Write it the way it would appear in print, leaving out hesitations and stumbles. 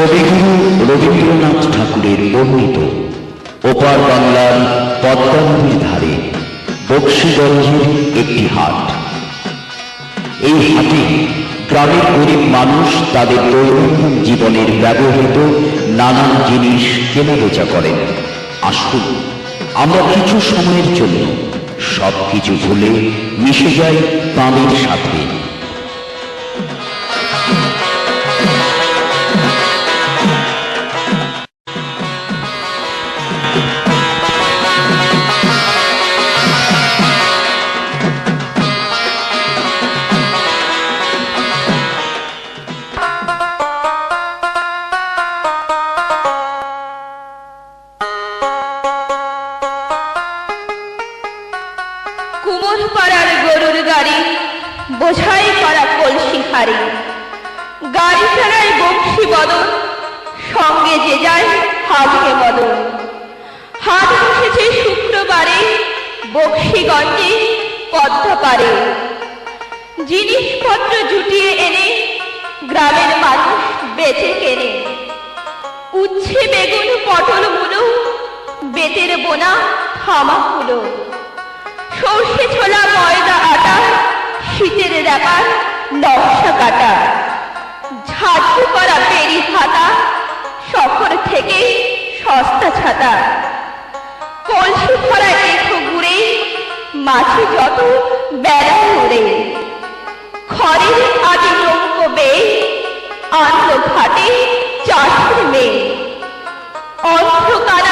কবিগুরু রবীন্দ্রনাথ ঠাকুরের বর্ণিত ওপার বাংলার পদ্মা নদীর ধারে বক্সিগঞ্জের একটি হাট। এই হাটে গ্রামের গরিব মানুষ তাদের দৈনন্দিন জীবনের ব্যবহৃত নানান জিনিস কেনাবেচা করেন। আসুন আমরা কিছু সময়ের জন্য সবকিছু ভুলে মিশে যাই তাঁদের সাথে। কুমোর পাড়ার গরুর গাড়ি বোঝাই করা কলসি হারি, গাড়ি চালায় বংশী বদন, সঙ্গে যে যায় হাবড়ে মদন। হাট বসেছে শুক্রবারে বক্সিগঞ্জে পদ্মা পারে। জিনিসপত্র জুটিয়ে এনে গ্রামের মানুষ বেচে কেনে। উচ্ছে বেগুন পটল মূলো, বেতের বোনা থামা হলো। সর্ষে ছোলা ময়দা আটা, শীতের ব্যাপার নকশা কাটা। ঝাড়ু করা পেরি হাতা, শহর থেকে সস্তা ছাতা। কলসি ভরা এঁঠো গুড়ে, মাছি যত বেড়া উড়ে। খড়ের আদি নৌক বেয়ে আনলো ঘাটে চাষের মেয়ে। অন্ধকার